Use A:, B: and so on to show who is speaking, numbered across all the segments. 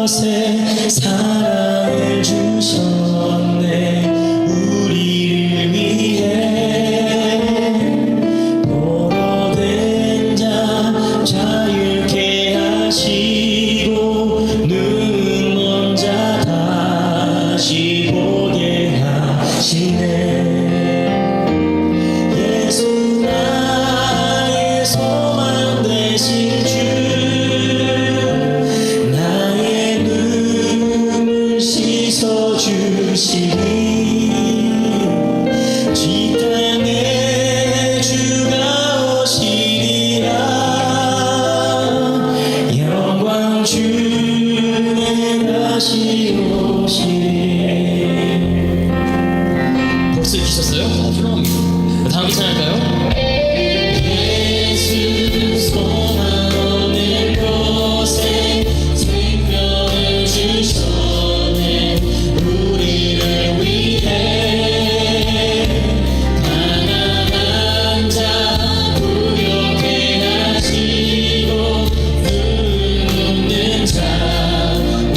A: 곳에 사랑을 주셨네. 우리를 위해 포로된 자 자유케 하시고 눈 먼 자 다시 보게 하시네. 예수 나의 소망 되신 주, 나의 눈물 씻어주시니 이 땅에 주가 오시리라. 영광 주에 다시 오시리. 벌써 주셨어요? 훌륭합니다. 다음 찬양할까요? 예수 소망 없는 곳에 생명을 주셨네. 우리를 위해 가난한 자 부욕해 하시고 눈 없는 자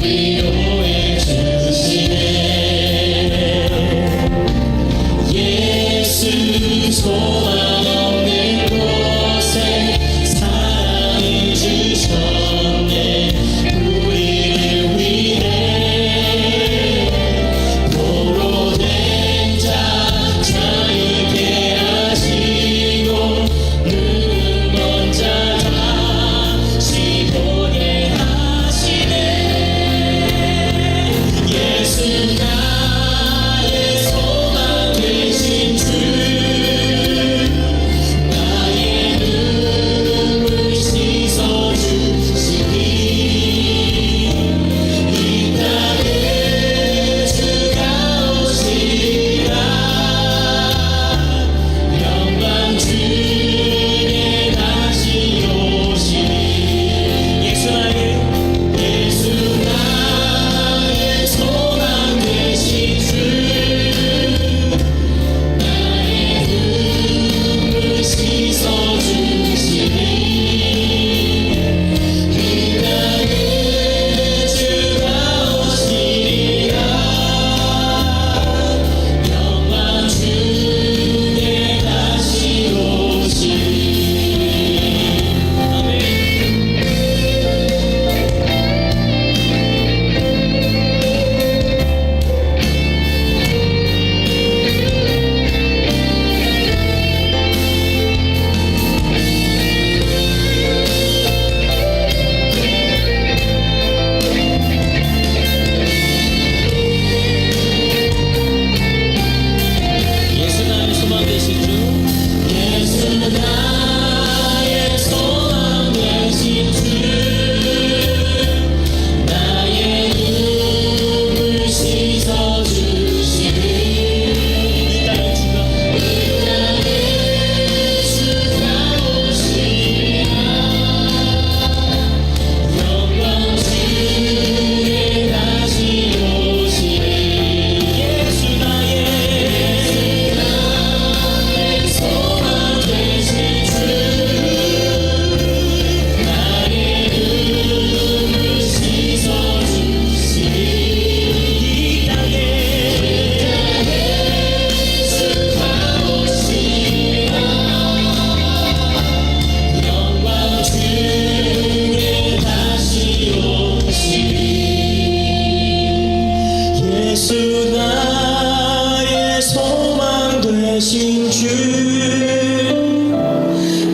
A: 위로해 주시네. 예수 소망 없는 곳에 사랑을 주셨네. 우리를 위해 포로된 자 자유케 하시고 눈 먼 자 다시 보게 하시네. 예수 나의 소망 되신 주, 나의 눈물 씻어주시니 이 땅에 주가 오시리라. 영광 주에 다시 오시리. 예수 나의 소망 되신 주, 나의 눈물 씻어주시니 이 땅에 주가 오시리라. 영광 주에 다시 오시리. 아멘. 예수 나의 소망 되신 주, 예수 나의 소망 되신 주, 나의 눈물 씻어주시니 이 땅에 주가 오시리라. 영광 주에 다시 오시리. 예수 나의 소망 되신 주, 나의 눈물 씻어주시니 이 땅에 주가 오시리라. 영광 주에 다시 오시리. 예수 나의 소망 되신 주,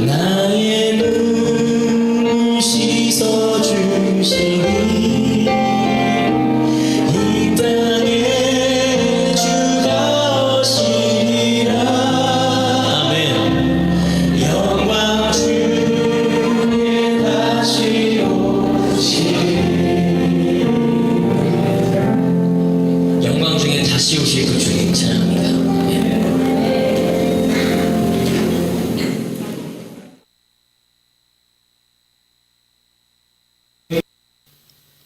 A: 나의 눈물 씻어주시니 이 땅에 주가 오시리라. 아멘. 영광 주에 다시 오시리. 영광 중에 다시 오실 그 주님 찬양합니다.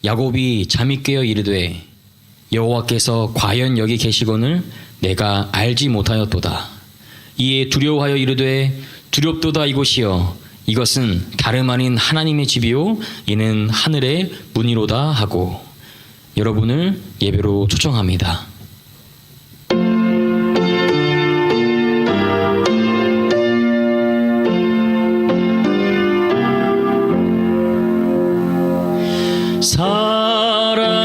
B: 야곱이 잠이 깨어 이르되 여호와께서 과연 여기 계시거늘 내가 알지 못하였도다. 이에 두려워하여 이르되 두렵도다 이곳이여 이것은 다름 아닌 하나님의 집이요 이는 하늘의 문이로다 하고 여러분을 예배로 초청합니다.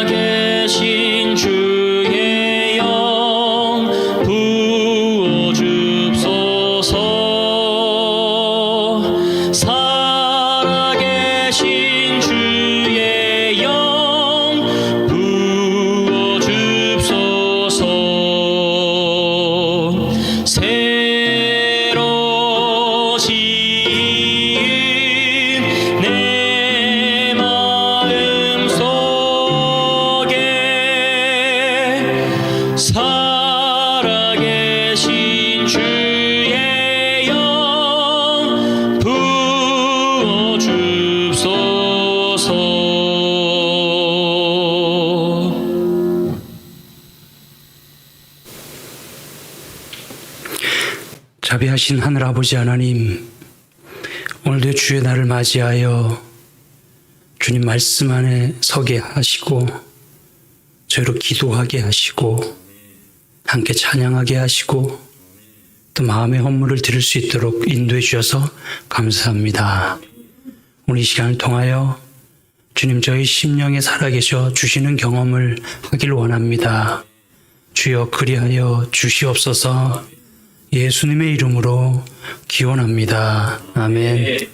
B: 살아계신 주의 영 부어줍소서. 살아계신 주의 영 부어줍소서. 새로 지은 내 마음 속에 살아계신 주의 영 부어줍소서.
C: 자비하신 하늘아버지 하나님, 오늘도 주의 날을 맞이하여 주님 말씀 안에 서게 하시고 저희로 기도하게 하시고 함께 찬양하게 하시고 또 마음의 헌물을 드릴 수 있도록 인도해 주셔서 감사합니다. 오늘 이 시간을 통하여 주님 저희 심령에 살아계셔 주시는 경험을 하길 원합니다. 주여 그리하여 주시옵소서. 예수님의 이름으로 기원합니다. 아멘.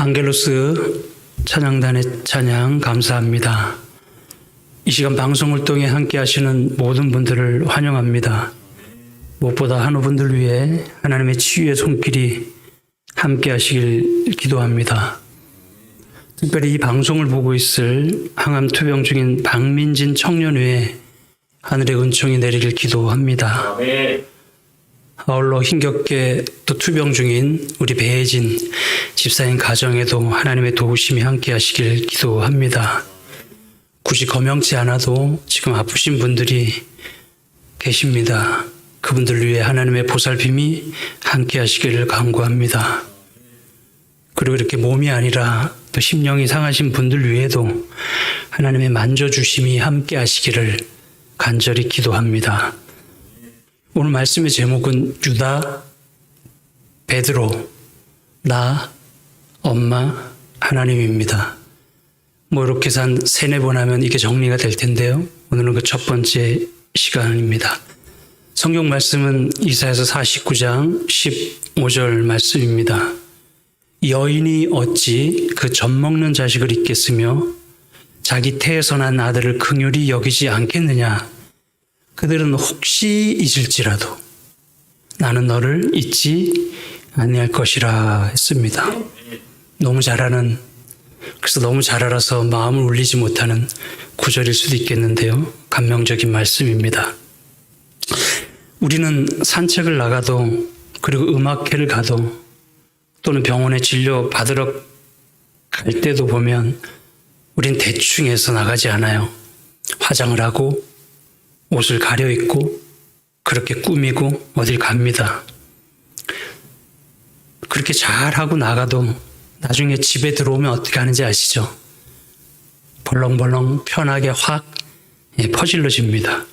C: 앙겔로스 찬양단의 찬양 감사합니다. 이 시간 방송을 통해 함께 하시는 모든 분들을 환영합니다. 무엇보다 한우분들 위해 하나님의 치유의 손길이 함께 하시길 기도합니다. 특별히 이 방송을 보고 있을 항암 투병 중인 박민진 청년 위에 하늘의 은총이 내리길 기도합니다. 아울러 힘겹게 또 투병 중인 우리 배혜진 집사님 가정에도 하나님의 도우심이 함께 하시길 기도합니다. 굳이 거명치 않아도 지금 아프신 분들이 계십니다. 그분들 위해 하나님의 보살핌이 함께 하시기를 간구합니다. 그리고 이렇게 몸이 아니라 또 심령이 상하신 분들 위에도 하나님의 만져주심이 함께 하시기를 간절히 기도합니다. 오늘 말씀의 제목은 유다, 베드로, 나, 엄마, 하나님입니다. 뭐 이렇게 한 3-4번 하면 이게 정리가 될 텐데요. 오늘은 그 첫 번째 시간입니다. 성경 말씀은 이사야서 49장 15절 말씀입니다. 여인이 어찌 그 젖먹는 자식을 잊겠으며 자기 태에서 난 아들을 긍휼히 여기지 않겠느냐. 그들은 혹시 잊을지라도 나는 너를 잊지 아니할 것이라 했습니다. 너무 잘 알아서 마음을 울리지 못하는 구절일 수도 있겠는데요. 감명적인 말씀입니다. 우리는 산책을 나가도 그리고 음악회를 가도 또는 병원에 진료 받으러 갈 때도 보면 우린 대충 해서 나가지 않아요. 화장을 하고 옷을 가려입고 그렇게 꾸미고 어딜 갑니다. 그렇게 잘하고 나가도 나중에 집에 들어오면 어떻게 하는지 아시죠? 벌렁벌렁 편하게 확 퍼질러집니다.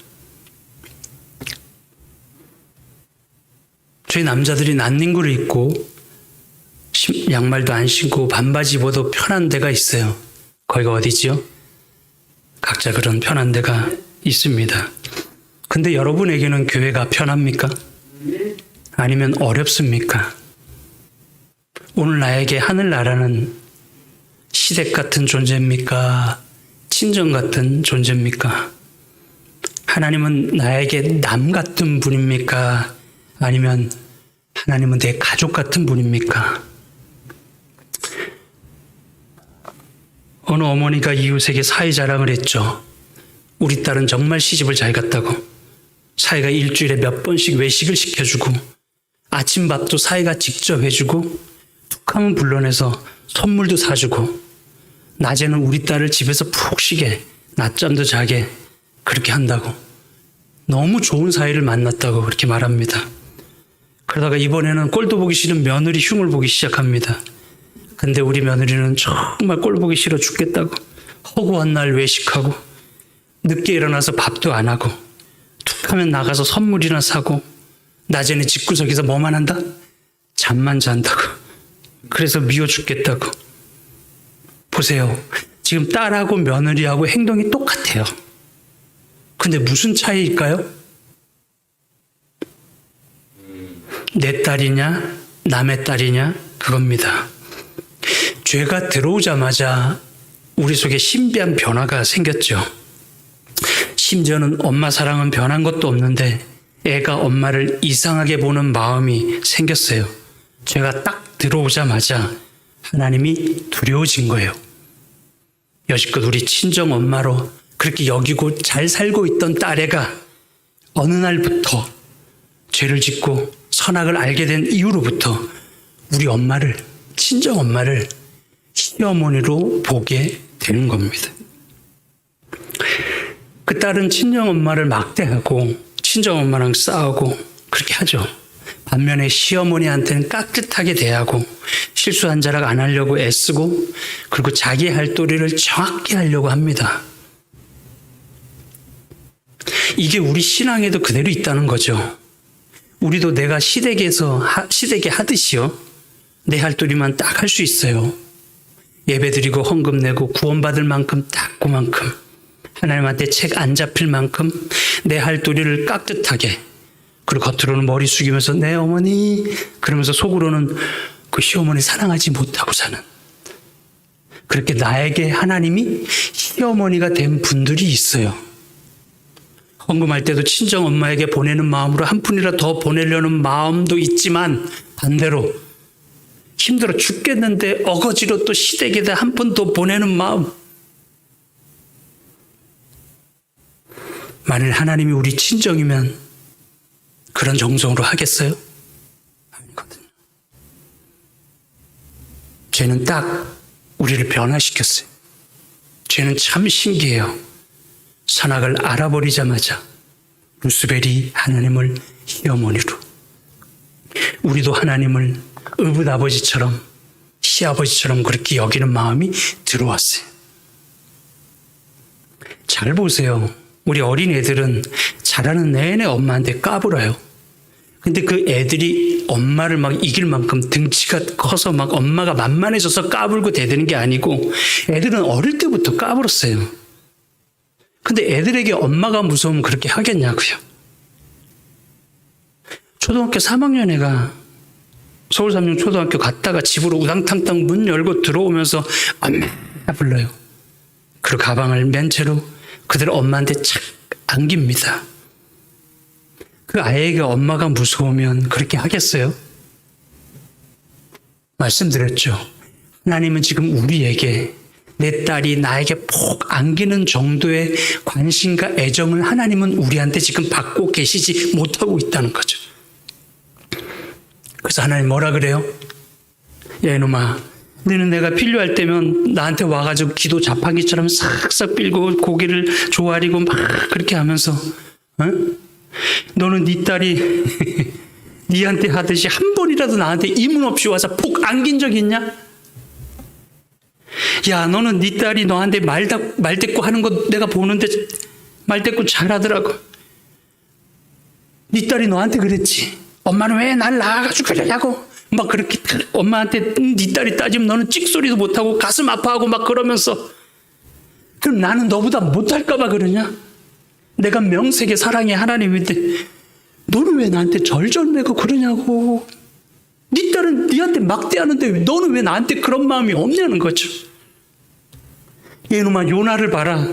C: 저희 남자들이 난닝구를 입고 양말도 안 신고 반바지 입어도 편한 데가 있어요. 거기가 어디지요? 각자 그런 편한 데가 있습니다. 근데 여러분에게는 교회가 편합니까? 아니면 어렵습니까? 오늘 나에게 하늘나라는 시댁 같은 존재입니까? 친정 같은 존재입니까? 하나님은 나에게 남 같은 분입니까? 아니면 하나님은 내 가족 같은 분입니까? 어느 어머니가 이웃에게 사위 자랑을 했죠. 우리 딸은 정말 시집을 잘 갔다고. 사위가 일주일에 몇 번씩 외식을 시켜주고 아침밥도 사위가 직접 해주고 툭하면 불러내서 선물도 사주고 낮에는 우리 딸을 집에서 푹 쉬게 낮잠도 자게 그렇게 한다고. 너무 좋은 사위를 만났다고 그렇게 말합니다. 그러다가 이번에는 꼴도 보기 싫은 며느리 흉을 보기 시작합니다. 근데 우리 며느리는 정말 꼴 보기 싫어 죽겠다고 허구한 날 외식하고 늦게 일어나서 밥도 안 하고 툭하면 나가서 선물이나 사고 낮에는 집구석에서 뭐만 한다? 잠만 잔다고. 그래서 미워 죽겠다고. 보세요. 지금 딸하고 며느리하고 행동이 똑같아요. 근데 무슨 차이일까요? 내 딸이냐 남의 딸이냐 그겁니다. 죄가 들어오자마자 우리 속에 신비한 변화가 생겼죠. 심지어는 엄마 사랑은 변한 것도 없는데 애가 엄마를 이상하게 보는 마음이 생겼어요. 죄가 딱 들어오자마자 하나님이 두려워진 거예요. 여지껏 우리 친정 엄마로 그렇게 여기고 잘 살고 있던 딸애가 어느 날부터 죄를 짓고 선악을 알게 된 이후로부터 우리 엄마를, 친정 엄마를 시어머니로 보게 되는 겁니다. 그 딸은 친정 엄마를 막대하고 친정 엄마랑 싸우고 그렇게 하죠. 반면에 시어머니한테는 깍듯하게 대하고 실수한 자락 안 하려고 애쓰고 그리고 자기 할 도리를 정확히 하려고 합니다. 이게 우리 신앙에도 그대로 있다는 거죠. 우리도 내가 시댁에 하듯이요. 내 할 도리만 딱 할 수 있어요. 예배드리고 헌금 내고 구원받을 만큼 딱 그만큼 하나님한테 책 안 잡힐 만큼 내 할 도리를 깍듯하게 그리고 겉으로는 머리 숙이면서 내 어머니 그러면서 속으로는 그 시어머니 사랑하지 못하고 사는 그렇게 나에게 하나님이 시어머니가 된 분들이 있어요. 헌금할 때도 친정 엄마에게 보내는 마음으로 한 푼이라 더 보내려는 마음도 있지만 반대로 힘들어 죽겠는데 어거지로 또 시댁에다 한 푼 더 보내는 마음. 만일 하나님이 우리 친정이면 그런 정성으로 하겠어요? 아니거든요. 죄는 딱 우리를 변화시켰어요. 죄는 참 신기해요. 선악을 알아버리자마자 루스벨이 하나님을 시어머니로, 우리도 하나님을 의붓아버지처럼 시아버지처럼 그렇게 여기는 마음이 들어왔어요. 잘 보세요. 우리 어린 애들은 자라는 내내 엄마한테 까불어요. 근데 그 애들이 엄마를 막 이길 만큼 등치가 커서 막 엄마가 만만해져서 까불고 대드는 게 아니고 애들은 어릴 때부터 까불었어요. 근데 애들에게 엄마가 무서우면 그렇게 하겠냐고요. 초등학교 3학년 애가 서울 삼성 초등학교 갔다가 집으로 우당탕탕 문 열고 들어오면서 엄마 불러요. 그리고 가방을 맨 채로 그대로 엄마한테 착 안깁니다. 그 아이에게 엄마가 무서우면 그렇게 하겠어요? 말씀드렸죠. 하나님은 지금 우리에게 내 딸이 나에게 폭 안기는 정도의 관심과 애정을 하나님은 우리한테 지금 받고 계시지 못하고 있다는 거죠. 그래서 하나님 뭐라 그래요? 야 이놈아, 너는 내가 필요할 때면 나한테 와가지고 기도 자판기처럼 싹싹 빌고 고기를 조아리고 막 그렇게 하면서 너는 네 딸이 네한테 하듯이 한 번이라도 나한테 이문 없이 와서 폭 안긴 적 있냐? 야 너는 네 딸이 너한테 말대꾸 하는 거 내가 보는데 말대꾸 잘하더라고. 네 딸이 너한테 그랬지. 엄마는 왜 날 낳아가지고 그러냐고 막 그렇게 엄마한테 네 딸이 따지면 너는 찍소리도 못하고 가슴 아파하고 막 그러면서 그럼 나는 너보다 못할까 봐 그러냐? 내가 명색의 사랑의 하나님인데 너는 왜 나한테 절절매고 그러냐고. 네 딸은 네한테 막대하는데 너는 왜 나한테 그런 마음이 없냐는 거죠. 이놈아 요나를 봐라.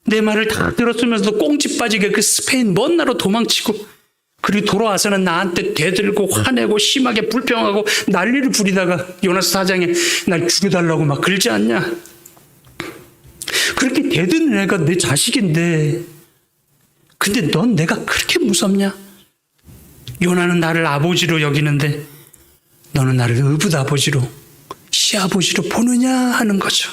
C: 내 말을 다 들었으면서도 꽁지 빠지게 그 스페인 먼 나라로 도망치고 그리고 돌아와서는 나한테 대들고 화내고 심하게 불평하고 난리를 부리다가 요나서 4장에 날 죽여달라고 막 그러지 않냐. 그렇게 대드는 애가 내 자식인데 근데 넌 내가 그렇게 무섭냐? 요나는 나를 아버지로 여기는데 너는 나를 의붓아버지로 시아버지로 보느냐 하는 거죠.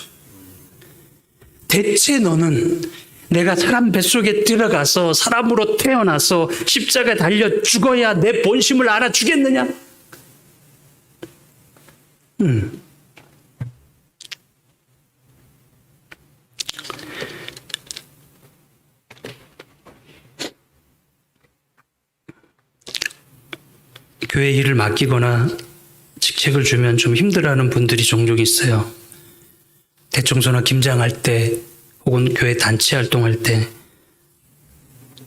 C: 대체 너는 내가 사람 뱃속에 들어가서 사람으로 태어나서 십자가에 달려 죽어야 내 본심을 알아주겠느냐? 교회 일을 맡기거나 직책을 주면 좀 힘들어하는 분들이 종종 있어요. 대청소나 김장할 때 혹은 교회 단체 활동할 때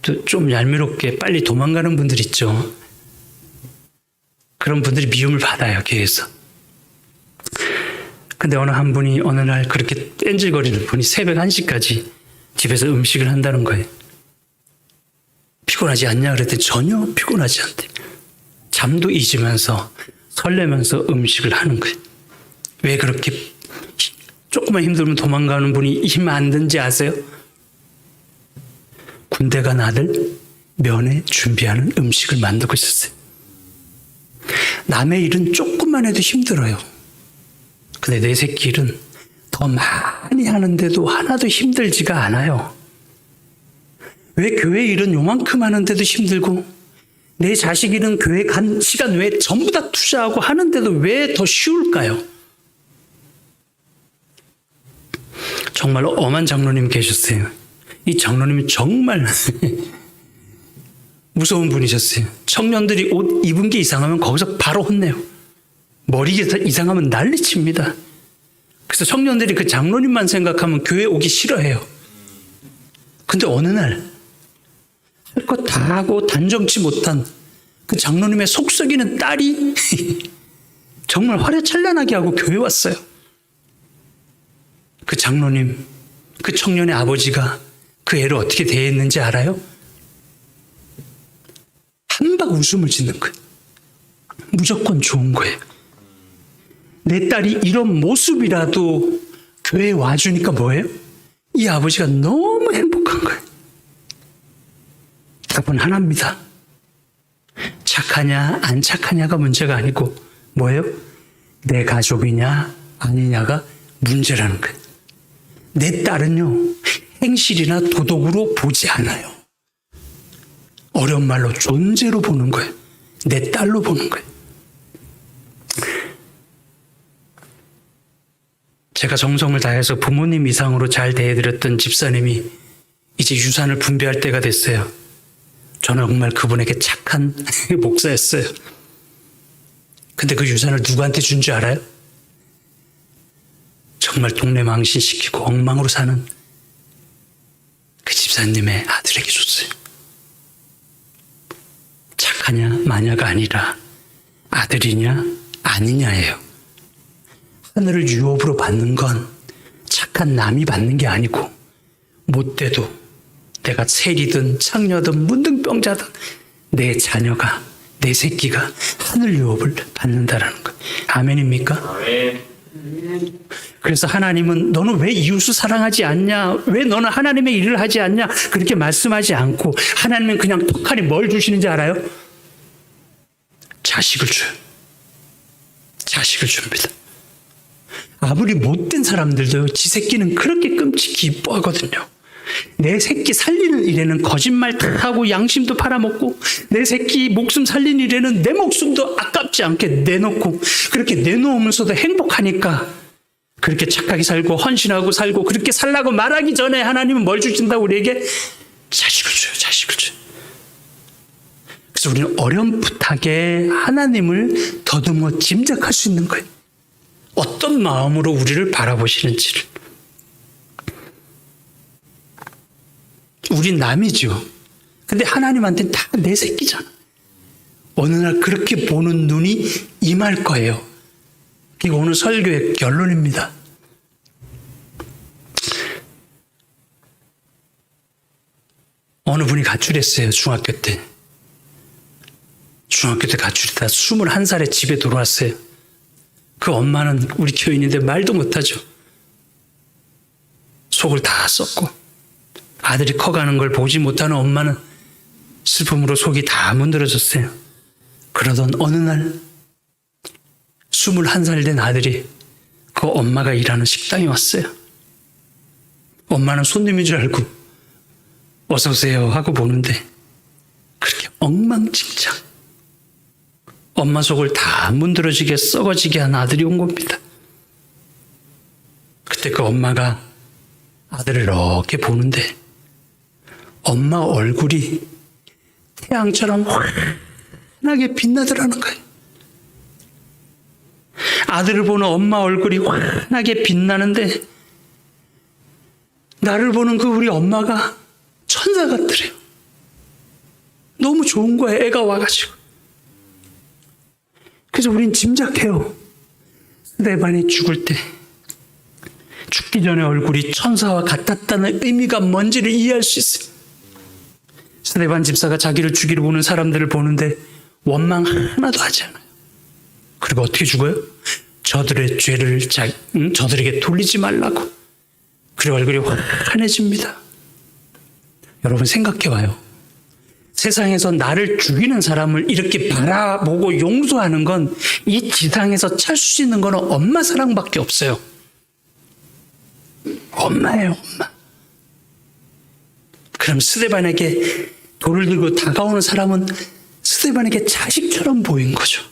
C: 또 좀 얄미롭게 빨리 도망가는 분들 있죠. 그런 분들이 미움을 받아요, 교회에서. 근데 어느 한 분이 어느 날 그렇게 뗀질거리는 분이 새벽 1시까지 집에서 음식을 한다는 거예요. 피곤하지 않냐 그랬더니 전혀 피곤하지 않대. 잠도 잊으면서 설레면서 음식을 하는 거예요. 왜 그렇게 조금만 힘들면 도망가는 분이 힘 안 든지 아세요? 군대 간 아들 면회 준비하는 음식을 만들고 있었어요. 남의 일은 조금만 해도 힘들어요. 근데 내 새끼 일은 더 많이 하는데도 하나도 힘들지가 않아요. 왜 교회 일은 요만큼 하는데도 힘들고 내 자식 일은 교회 간 시간 외에 전부 다 투자하고 하는데도 왜 더 쉬울까요? 정말 엄한 장로님 계셨어요. 이 장로님이 정말 무서운 분이셨어요. 청년들이 옷 입은 게 이상하면 거기서 바로 혼내요. 머리가 이상하면 난리칩니다. 그래서 청년들이 그 장로님만 생각하면 교회 오기 싫어해요. 근데 어느 날 할 것 다 하고 단정치 못한 그 장로님의 속썩이는 딸이 정말 화려찬란하게 하고 교회 왔어요. 그 장로님, 그 청년의 아버지가 그 애를 어떻게 대했는지 알아요? 한박 웃음을 짓는 거예요. 무조건 좋은 거예요. 내 딸이 이런 모습이라도 교회에 와주니까 뭐예요? 이 아버지가 너무 행복한 거예요. 답은 하나입니다. 착하냐 안 착하냐가 문제가 아니고 뭐예요? 내 가족이냐 아니냐가 문제라는 거예요. 내 딸은요, 행실이나 도덕으로 보지 않아요. 어려운 말로 존재로 보는 거예요. 내 딸로 보는 거예요. 제가 정성을 다해서 부모님 이상으로 잘 대해드렸던 집사님이 이제 유산을 분배할 때가 됐어요. 저는 정말 그분에게 착한 목사였어요. 근데 그 유산을 누구한테 준 줄 알아요? 정말 동네 망신시키고 엉망으로 사는 그 집사님의 아들에게 줬어요. 착하냐 마냐가 아니라 아들이냐 아니냐예요. 하늘을 유업으로 받는 건 착한 남이 받는 게 아니고 못돼도 내가 세리든 창녀든 문둥병자든 내 자녀가 내 새끼가 하늘 유업을 받는다라는 거. 아멘입니까? 그래서 하나님은 너는 왜 이웃을 사랑하지 않냐? 왜 너는 하나님의 일을 하지 않냐? 그렇게 말씀하지 않고 하나님은 그냥 턱하니 뭘 주시는지 알아요? 자식을 줘요. 자식을 줍니다. 아무리 못된 사람들도 지 새끼는 그렇게 끔찍히 이뻐하거든요. 내 새끼 살리는 일에는 거짓말 다 하고 양심도 팔아먹고 내 새끼 목숨 살리는 일에는 내 목숨도 아깝지 않게 내놓고 그렇게 내놓으면서도 행복하니까 그렇게 착하게 살고 헌신하고 살고 그렇게 살라고 말하기 전에 하나님은 뭘 주신다고 우리에게? 자식을 줘요. 자식을 줘요. 그래서 우리는 어렴풋하게 하나님을 더듬어 짐작할 수 있는 거예요. 어떤 마음으로 우리를 바라보시는지를. 우린 남이죠. 근데 하나님한테는 다 내 새끼잖아. 어느 날 그렇게 보는 눈이 임할 거예요. 이게 오늘 설교의 결론입니다. 어느 분이 가출했어요. 중학교 때. 중학교 때 가출했다 21살에 집에 들어왔어요. 그 엄마는 우리 교인인데 말도 못하죠. 속을 다 썼고 아들이 커가는 걸 보지 못하는 엄마는 슬픔으로 속이 다 문드러졌어요. 그러던 어느 날 21살 된 아들이 그 엄마가 일하는 식당에 왔어요. 엄마는 손님인 줄 알고 어서 오세요 하고 보는데 그렇게 엉망진창 엄마 속을 다 문드러지게 썩어지게 한 아들이 온 겁니다. 그때 그 엄마가 아들을 이렇게 보는데 엄마 얼굴이 태양처럼 환하게 빛나더라는 거예요. 아들을 보는 엄마 얼굴이 환하게 빛나는데 나를 보는 그 우리 엄마가 천사 같더래요. 너무 좋은 거예요. 애가 와가지고. 그래서 우린 짐작해요. 스데반이 죽을 때 죽기 전에 얼굴이 천사와 같았다는 의미가 뭔지를 이해할 수 있어요. 스데반 집사가 자기를 죽이러 오는 사람들을 보는데 원망 하나도 하지 않아요. 그리고 어떻게 죽어요? 저들의 죄를 저들에게 돌리지 말라고. 그리고 얼굴이 환해집니다. 여러분 생각해봐요. 세상에서 나를 죽이는 사람을 이렇게 바라보고 용서하는 건 이 지상에서 찰 수 있는 건 엄마 사랑밖에 없어요. 엄마예요, 엄마. 그럼 스데반에게 돌을 들고 다가오는 사람은 스데반에게 자식처럼 보인 거죠.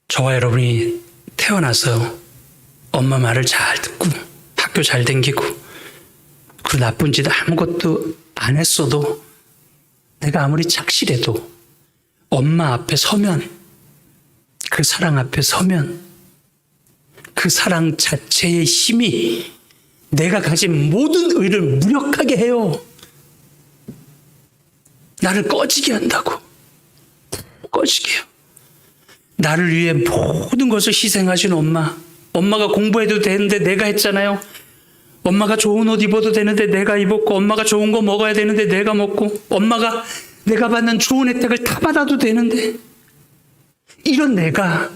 C: 저와 여러분이 태어나서 엄마 말을 잘 듣고 학교 잘 다니고 그 나쁜 짓 아무것도 안 했어도 내가 아무리 착실해도 엄마 앞에 서면 그 사랑 앞에 서면 그 사랑 자체의 힘이 내가 가진 모든 의를 무력하게 해요. 나를 꺼지게 한다고. 꺼지게 해요. 나를 위해 모든 것을 희생하신 엄마. 엄마가 공부해도 되는데 내가 했잖아요. 엄마가 좋은 옷 입어도 되는데 내가 입었고, 엄마가 좋은 거 먹어야 되는데 내가 먹고, 엄마가 내가 받는 좋은 혜택을 다 받아도 되는데, 이런 내가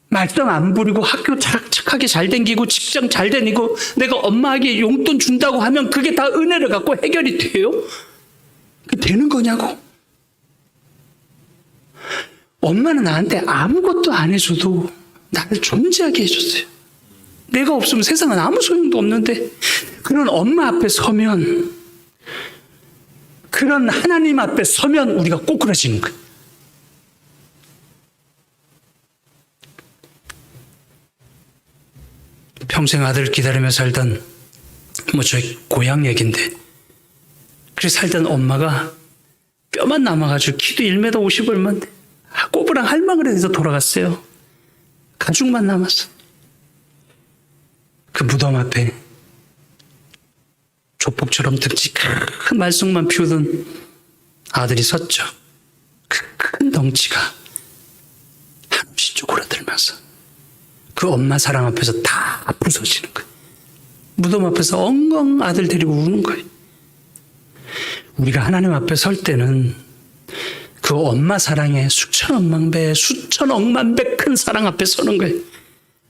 C: 말썽 안 부리고 학교 착하게 잘 다니고 직장 잘 다니고 내가 엄마에게 용돈 준다고 하면 그게 다 은혜를 갖고 해결이 돼요? 그게 되는 거냐고. 엄마는 나한테 아무것도 안 해줘도 나를 존재하게 해줬어요. 내가 없으면 세상은 아무 소용도 없는데, 그런 엄마 앞에 서면, 그런 하나님 앞에 서면 우리가 꼬꾸라지는 거예요. 평생 아들 기다리며 살던, 저희 고향 얘긴데, 그래 살던 엄마가 뼈만 남아가지고 키도 1m 50 얼마인데 꼬부랑 할망을 해서 돌아갔어요. 가죽만 남았어. 그 무덤 앞에 조폭처럼 듬직한 말썽만 피우던 아들이 섰죠. 그 큰 덩치가 한없이 쪼그라들면서 그 엄마 사랑 앞에서 다 부서지는 거예요. 무덤 앞에서 엉엉 아들 데리고 우는 거예요. 우리가 하나님 앞에 설 때는 그 엄마 사랑의 수천억만 배, 수천억만 배 큰 사랑 앞에 서는 거예요.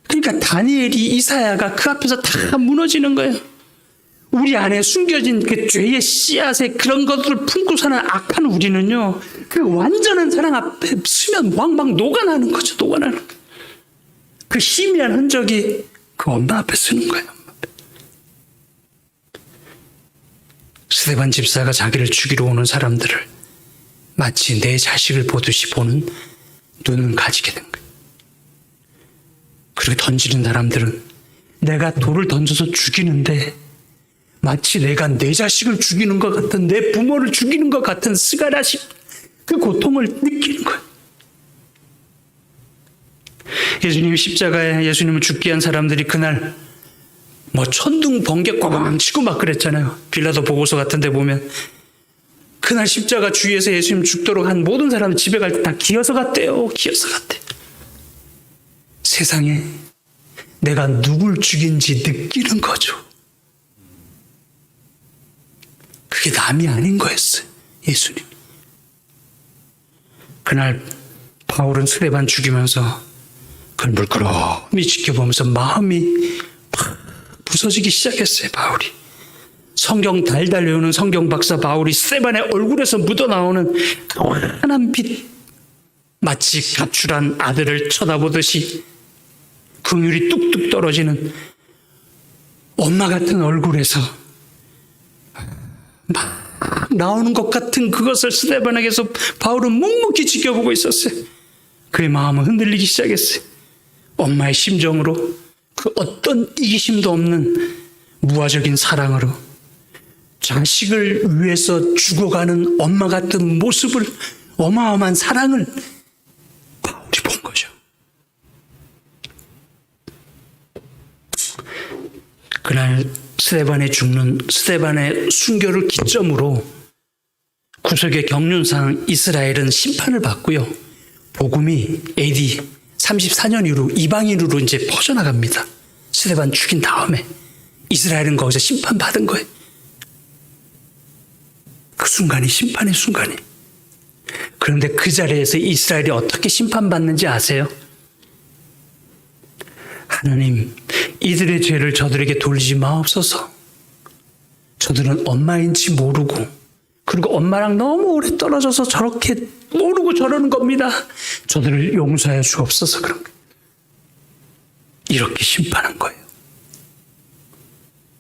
C: 그러니까 다니엘이, 이사야가 그 앞에서 다 무너지는 거예요. 우리 안에 숨겨진 그 죄의 씨앗에 그런 것들을 품고 사는 악한 우리는요, 그 완전한 사랑 앞에 서면 왕왕 녹아나는 거죠. 녹아나는 거예요. 그 희미한 흔적이 그 엄마 앞에 쓰는 거예요. 스데반 집사가 자기를 죽이러 오는 사람들을 마치 내 자식을 보듯이 보는 눈을 가지게 된 거예요. 그렇게 던지는 사람들은 내가 돌을 던져서 죽이는데 마치 내가 내 자식을 죽이는 것 같은, 내 부모를 죽이는 것 같은 스가라식 그 고통을 느끼는 거예요. 예수님이 십자가에 예수님을 죽게 한 사람들이 그날 천둥 번개 꽝꽝 치고 막 그랬잖아요. 빌라도 보고서 같은 데 보면 그날 십자가 주위에서 예수님 죽도록 한 모든 사람은 집에 갈 때 다 기어서 갔대요. 기어서 갔대. 세상에 내가 누굴 죽인지 느끼는 거죠. 그게 남이 아닌 거였어요. 예수님. 그날 바울은 스데반 죽이면서 그걸 물끄러미 지켜보면서 마음이 막 부서지기 시작했어요. 바울이. 성경 달달 외우는 성경 박사 바울이 스데반의 얼굴에서 묻어나오는 환한 빛, 마치 가출한 아들을 쳐다보듯이 긍휼이 뚝뚝 떨어지는 엄마 같은 얼굴에서 막 나오는 것 같은 그것을 스데반에게서 바울은 묵묵히 지켜보고 있었어요. 그의 마음은 흔들리기 시작했어요. 엄마의 심정으로, 그 어떤 이기심도 없는 무화적인 사랑으로 자식을 위해서 죽어가는 엄마 같은 모습을, 어마어마한 사랑을 바울이 본 거죠. 그날 스데반의 순교를 기점으로 구속의 경륜상 이스라엘은 심판을 받고요. 복음이 AD 34년 이후로 이방인으로 이제 퍼져나갑니다. 스데반 죽인 다음에 이스라엘은 거기서 심판받은 거예요. 그 순간이 심판의 순간이. 그런데 그 자리에서 이스라엘이 어떻게 심판받는지 아세요? 하나님, 이들의 죄를 저들에게 돌리지 마옵소서. 저들은 엄마인지 모르고, 그리고 엄마랑 너무 오래 떨어져서 저렇게 모르고 저러는 겁니다. 저들을 용서하여 주옵소서. 그런 거예요. 이렇게 심판한 거예요.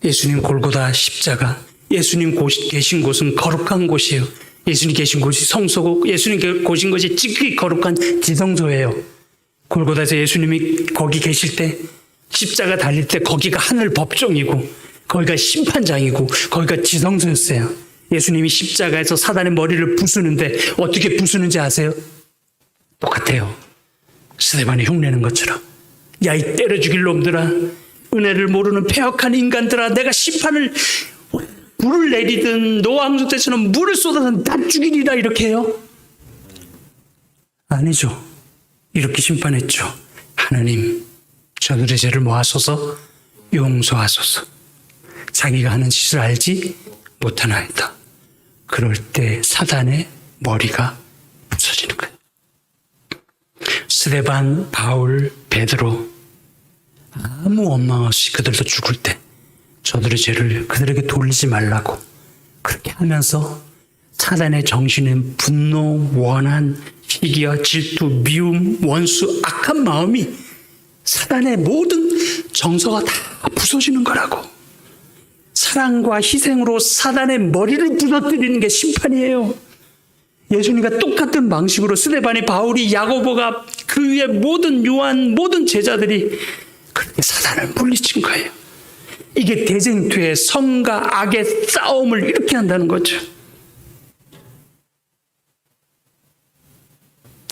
C: 예수님 골고다 십자가, 예수님 계신 곳은 거룩한 곳이에요. 예수님 계신 곳이 성소고, 예수님 계신 곳이 지극히 거룩한 지성소예요. 골고다에서 예수님이 거기 계실 때, 십자가 달릴 때 거기가 하늘 법정이고, 거기가 심판장이고, 거기가 지성소였어요. 예수님이 십자가에서 사단의 머리를 부수는데 어떻게 부수는지 아세요? 똑같아요. 스데반이 흉내는 것처럼. 야, 이 때려 죽일 놈들아, 은혜를 모르는 패역한 인간들아, 내가 심판을 불을 내리든 노아항소 때처럼 물을 쏟아서 다 죽이리라, 이렇게 해요? 아니죠. 이렇게 심판했죠. 하나님, 저들의 죄를 모아소서, 용서하소서. 자기가 하는 짓을 알지 못하나이다. 그럴 때 사단의 머리가 부서지는 거예요. 스데반, 바울, 베드로 아무 원망 없이 그들도 죽을 때 저들의 죄를 그들에게 돌리지 말라고 그렇게 하면서 사단의 정신은 분노, 원한, 희기와 질투, 미움, 원수, 악한 마음이 사단의 모든 정서가 다 부서지는 거라고. 사랑과 희생으로 사단의 머리를 부서뜨리는 게 심판이에요. 예수님과 똑같은 방식으로 스데반이, 바울이, 야고보가, 그 위에 모든 요한, 모든 제자들이 그렇게 사단을 물리친 거예요. 이게 대쟁투의 성과 악의 싸움을 이렇게 한다는 거죠.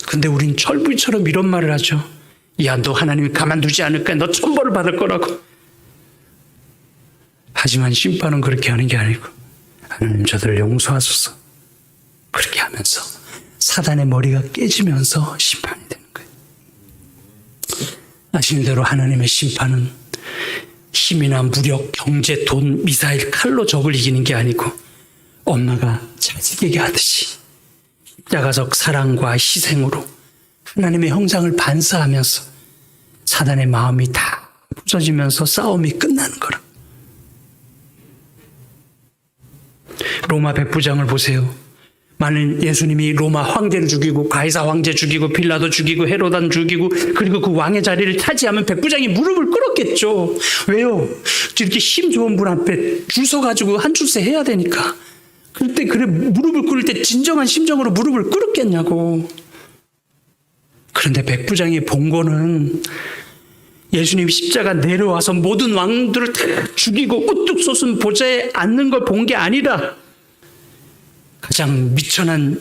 C: 근데 우린 철부처럼 이런 말을 하죠. 야, 너 하나님이 가만두지 않을 거야. 너 천벌을 받을 거라고. 하지만 심판은 그렇게 하는 게 아니고, 하나님 저들을 용서하소서. 그렇게 하면서 사단의 머리가 깨지면서 심판이 되는 거예요. 아시는 대로 하나님의 심판은 힘이나 무력, 경제, 돈, 미사일, 칼로 적을 이기는 게 아니고, 엄마가 자식에게 하듯이 십자가적 사랑과 희생으로 하나님의 형상을 반사하면서 사단의 마음이 다 부서지면서 싸움이 끝나는 거라. 로마 백부장을 보세요. 만일 예수님이 로마 황제를 죽이고 가이사 황제 죽이고 빌라도 죽이고 헤로단 죽이고 그리고 그 왕의 자리를 차지하면 백부장이 무릎을 꿇었겠죠. 왜요? 이렇게 힘 좋은 분 앞에 줄 서가지고 한 줄세 해야 되니까. 그때 그래 무릎을 꿇을 때 진정한 심정으로 무릎을 꿇었겠냐고. 그런데 백부장이 본 거는 예수님이 십자가 내려와서 모든 왕들을 다 죽이고 우뚝 솟은 보좌에 앉는 걸 본 게 아니라 가장 미천한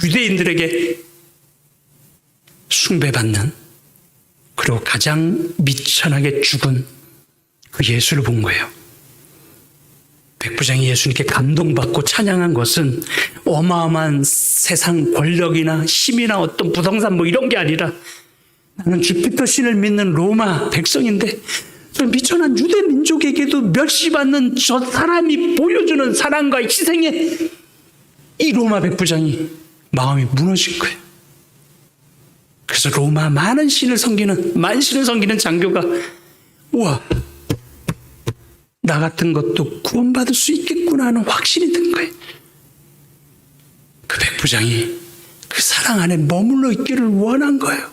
C: 유대인들에게 숭배받는, 그리고 가장 미천하게 죽은 그 예수를 본 거예요. 백부장이 예수님께 감동받고 찬양한 것은 어마어마한 세상 권력이나 힘이나 어떤 부동산 뭐 이런 게 아니라, 나는 주피터 신을 믿는 로마 백성인데 저 미천한 유대 민족에게도 멸시받는 저 사람이 보여주는 사랑과 희생에 이 로마 백부장이 마음이 무너진 거예요. 그래서 로마 많은 신을 섬기는, 만신을 섬기는 장교가 우와, 나 같은 것도 구원받을 수 있겠구나 하는 확신이 든 거예요. 그 백부장이 그 사랑 안에 머물러 있기를 원한 거예요.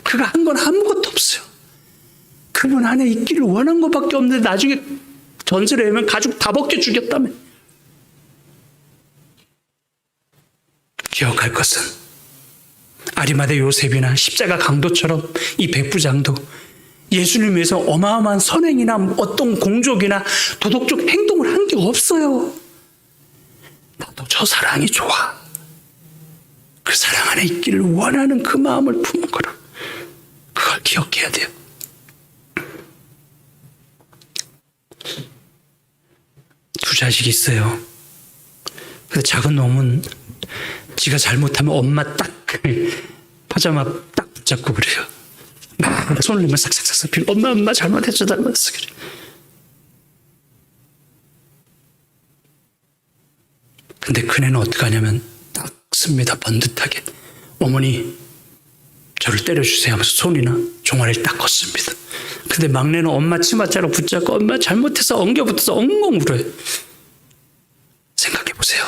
C: 그가 한 건 아무것도 없어요. 그분 안에 있기를 원한 것밖에 없는데 나중에 전설에 의하면 가죽 다 벗겨 죽였다며. 기억할 것은 아리마대 요셉이나 십자가 강도처럼 이 백부장도 예수님을 위해서 어마어마한 선행이나 어떤 공적이나 도덕적 행동을 한 게 없어요. 나도 저 사랑이 좋아. 그 사랑 안에 있기를 원하는 그 마음을 품은 거라. 그걸 기억해야 돼요. 두 자식이 있어요. 그 작은 놈은 지가 잘못하면 엄마 딱 파자마 딱 붙잡고 그래요. 막 손을 내면 싹싹싹 빌. 엄마 잘못했어 그래. 근데 큰애는 어떻게 하냐면 딱 씁니다. 번듯하게. 어머니 저를 때려주세요 하면서 손이나 종아리를 딱 걷습니다. 근데 막내는 엄마 치마자루 붙잡고 엄마 잘못해서 엉겨붙어서 엉엉 울어요. 생각해 보세요.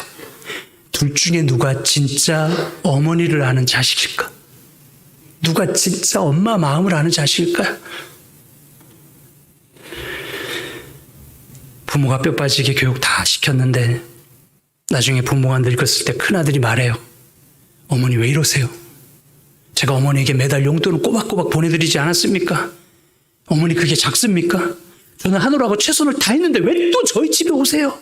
C: 둘 중에 누가 진짜 어머니를 아는 자식일까? 누가 진짜 엄마 마음을 아는 자식일까요? 부모가 뼈 빠지게 교육 다 시켰는데 나중에 부모가 늙었을 때 큰아들이 말해요. 어머니 왜 이러세요? 제가 어머니에게 매달 용돈을 꼬박꼬박 보내드리지 않았습니까? 어머니 그게 작습니까? 저는 하느라고 최선을 다했는데 왜 또 저희 집에 오세요?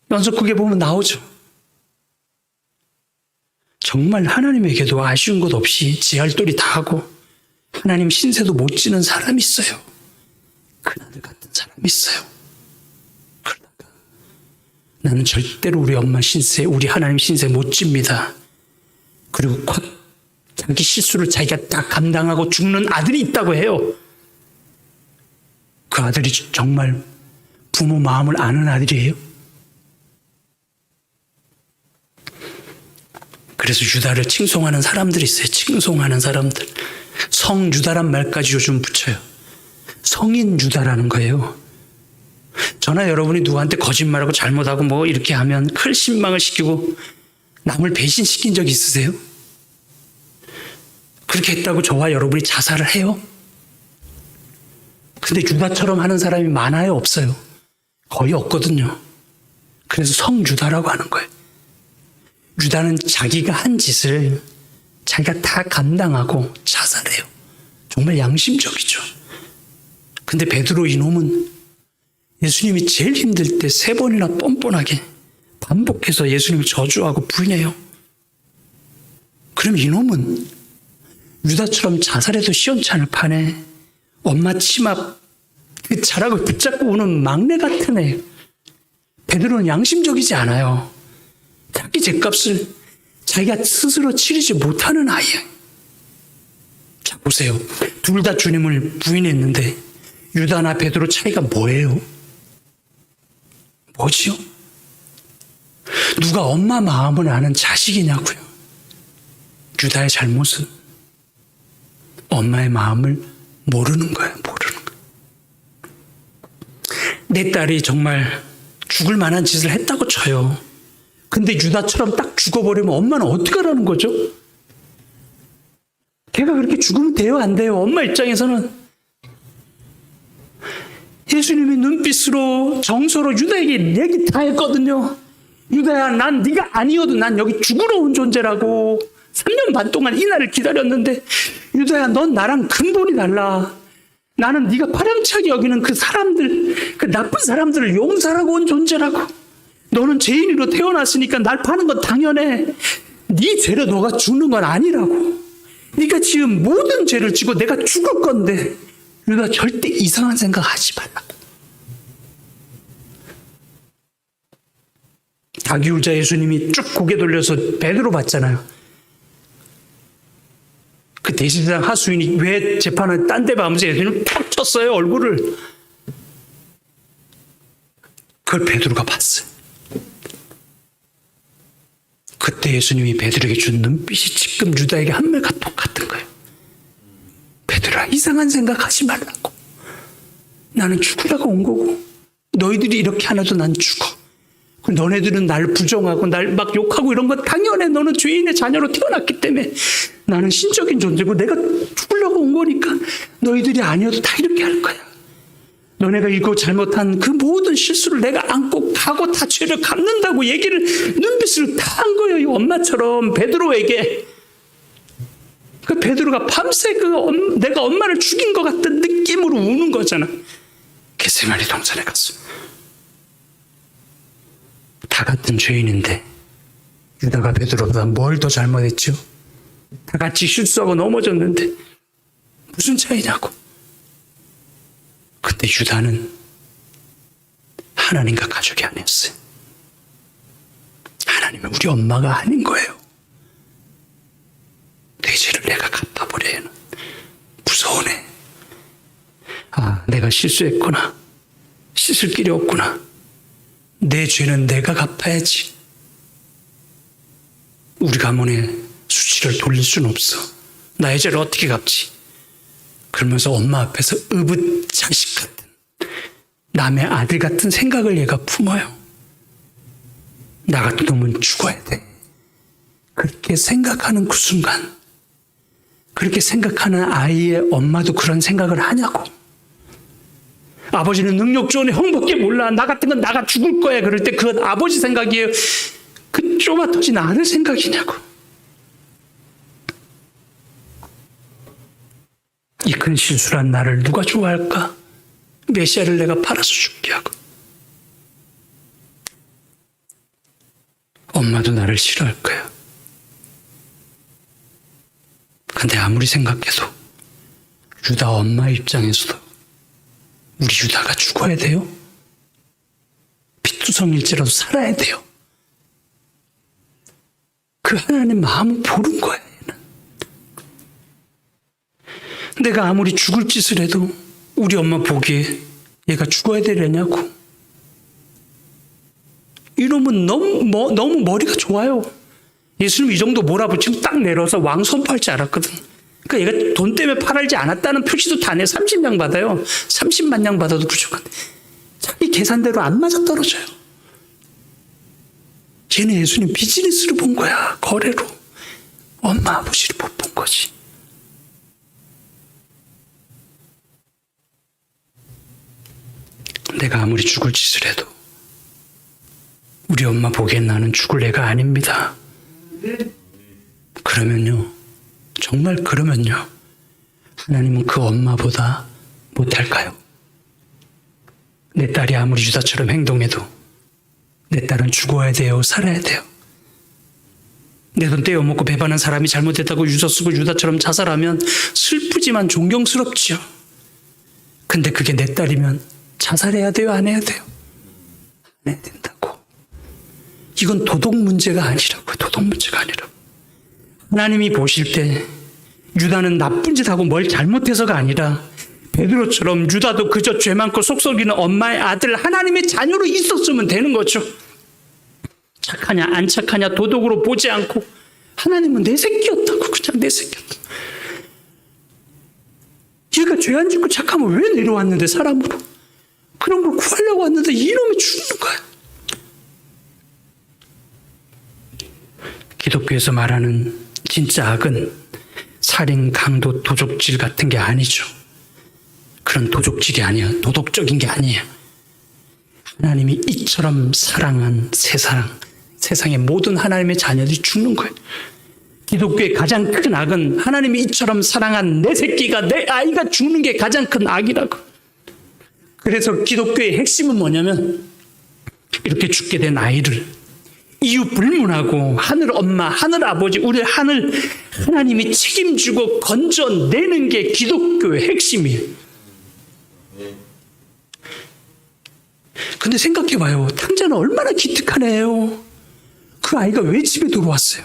C: 연속극에 보면 나오죠. 정말 하나님에게도 아쉬운 것 없이 지 할 도리 다 하고 하나님 신세도 못 지는 사람이 있어요. 큰아들 같은 사람이 있어요. 그러다가 나는 절대로 우리 엄마 신세, 우리 하나님 신세 못 집니다. 그리고 곧 자기 실수를 자기가 다 감당하고 죽는 아들이 있다고 해요. 그 아들이 정말 부모 마음을 아는 아들이에요? 그래서 유다를 칭송하는 사람들이 있어요. 칭송하는 사람들. 성 유다란 말까지 요즘 붙여요. 성인 유다라는 거예요. 저나 여러분이 누구한테 거짓말하고 잘못하고 뭐 이렇게 하면 큰 실망을 시키고 남을 배신시킨 적 있으세요? 그렇게 했다고 저와 여러분이 자살을 해요? 근데 유다처럼 하는 사람이 많아요? 없어요? 거의 없거든요. 그래서 성유다라고 하는 거예요. 유다는 자기가 한 짓을 자기가 다 감당하고 자살해요. 정말 양심적이죠. 근데 베드로 이놈은 예수님이 제일 힘들 때 3번이나 뻔뻔하게 반복해서 예수님을 저주하고 부인해요. 그럼 이놈은 유다처럼 자살해도 시원찮을 판에 엄마 치마 그 자락을 붙잡고 오는 막내 같은 애. 베드로는 양심적이지 않아요. 자기 죗값을 자기가 스스로 치르지 못하는 아이예요. 자, 보세요. 둘 다 주님을 부인했는데 유다나 베드로 차이가 뭐예요? 뭐지요? 누가 엄마 마음을 아는 자식이냐고요. 유다의 잘못은 엄마의 마음을 모르는 거예요. 모르는 거예요. 내 딸이 정말 죽을 만한 짓을 했다고 쳐요. 근데 유다처럼 딱 죽어버리면 엄마는 어떡하라는 거죠? 걔가 그렇게 죽으면 돼요? 안 돼요? 엄마 입장에서는 예수님이 눈빛으로 정서로 유다에게 얘기 다 했거든요. 유다야, 난 네가 아니어도 난 여기 죽으러 온 존재라고. 3년 반 동안 이 날을 기다렸는데 유다야, 넌 나랑 근본이 달라. 나는 네가 파렴치하게 여기는 그 사람들, 그 나쁜 사람들을 용서하고 온 존재라고. 너는 죄인으로 태어났으니까 날 파는 건 당연해. 네 죄로 너가 죽는 건 아니라고. 네가 지은 모든 죄를 지고 내가 죽을 건데 유다 절대 이상한 생각 하지 말라고. 다기우자 예수님이 쭉 고개 돌려서 베드로 봤잖아요. 그 대제사장 하수인이 왜 재판을 딴 데 봐면서 예수님을 탁 쳤어요, 얼굴을. 그걸 베드로가 봤어요. 그때 예수님이 베드로에게 준 눈빛이 지금 유다에게 한 말과 똑같은 거예요. 베드로야, 이상한 생각하지 말라고. 나는 죽으라고 온 거고 너희들이 이렇게 안 해도 난 죽어. 너네들은 날 부정하고 날 막 욕하고 이런 거 당연해. 너는 죄인의 자녀로 태어났기 때문에. 나는 신적인 존재고 내가 죽으려고 온 거니까 너희들이 아니어도 다 이렇게 할 거야. 너네가 이거 잘못한 그 모든 실수를 내가 안고 가고 다 죄를 갚는다고 얘기를 눈빛을 다 한 거예요. 이 엄마처럼 베드로에게. 그 베드로가 밤새 내가 엄마를 죽인 것 같은 느낌으로 우는 거잖아. 겟세마니 동산에 갔어. 다 같은 죄인인데 유다가 베드로보다 뭘 더 잘못했죠? 다 같이 실수하고 넘어졌는데 무슨 차이냐고. 근데 유다는 하나님과 가족이 아니었어요. 하나님은 우리 엄마가 아닌 거예요. 내 죄를 내가 갚아버려야 무서우네. 아, 내가 실수했구나. 씻을 길이 없구나. 내 죄는 내가 갚아야지. 우리 가문에 수치를 돌릴 수는 없어. 나의 죄를 어떻게 갚지? 그러면서 엄마 앞에서 의붓 자식 같은, 남의 아들 같은 생각을 얘가 품어요. 나 같은 놈은 죽어야 돼. 그렇게 생각하는 그 순간, 그렇게 생각하는 아이의 엄마도 그런 생각을 하냐고. 아버지는 능력 좋은 형밖에 몰라. 나 같은 건 나가 죽을 거야. 그럴 때 그건 아버지 생각이에요. 그 좁아터진 아들 생각이냐고. 이 큰 실수란 나를 누가 좋아할까? 메시아를 내가 팔아서 죽게 하고. 엄마도 나를 싫어할 거야. 근데 아무리 생각해도 유다 엄마 입장에서도 우리 유다가 죽어야 돼요? 빚도 투성일지라도 살아야 돼요. 그 하나님 마음을 보는 거야. 얘는. 내가 아무리 죽을 짓을 해도 우리 엄마 보기에 얘가 죽어야 되려냐고. 이러면 너무 머리가 좋아요. 예수님 이 정도 몰아붙이면 딱 내려서 왕 선포할 줄 알았거든. 그러니까 얘가 돈 때문에 팔알지 않았다는 표시도 다 내. 30냥 받아요. 30만 냥 받아도 부족한데 자기 계산대로 안 맞아떨어져요. 걔는 예수님 비즈니스로 본 거야. 거래로. 엄마 아버지를 못 본 거지. 내가 아무리 죽을 짓을 해도 우리 엄마 보기엔 나는 죽을 애가 아닙니다. 그러면요, 정말 그러면요, 하나님은 그 엄마보다 못할까요? 내 딸이 아무리 유다처럼 행동해도 내 딸은 죽어야 돼요, 살아야 돼요. 내 돈 떼어먹고 배반한 사람이 잘못했다고 유서 쓰고 유다처럼 자살하면 슬프지만 존경스럽지요. 근데 그게 내 딸이면 자살해야 돼요, 안 해야 돼요? 안 해야 된다고. 이건 도덕 문제가 아니라고요. 도덕 문제가 아니라고. 하나님이 보실 때 유다는 나쁜 짓 하고 뭘 잘못해서가 아니라 베드로처럼 유다도 그저 죄 많고 속 썩이는 엄마의 아들, 하나님의 자녀로 있었으면 되는 거죠. 착하냐 안 착하냐 도덕으로 보지 않고 하나님은 내 새끼였다고. 그냥 내 새끼였다. 얘가 죄 안 짓고 착하면 왜 내려왔는데 사람으로. 그런 걸 구하려고 왔는데 이놈이 죽는 거야. 기독교에서 말하는 진짜 악은 살인, 강도, 도적질 같은 게 아니죠. 그런 도적질이 아니야. 도덕적인 게 아니에요. 하나님이 이처럼 사랑한 세상의 모든 하나님의 자녀들이 죽는 거예요. 기독교의 가장 큰 악은 하나님이 이처럼 사랑한 내 새끼가, 내 아이가 죽는 게 가장 큰 악이라고. 그래서 기독교의 핵심은 뭐냐면 이렇게 죽게 된 아이를 이유 불문하고 하늘 엄마, 하늘 아버지, 우리 하나님이 책임지고 건져내는 게 기독교의 핵심이에요. 근데 생각해봐요. 탕자는 얼마나 기특한 애예요. 그 아이가 왜 집에 들어왔어요?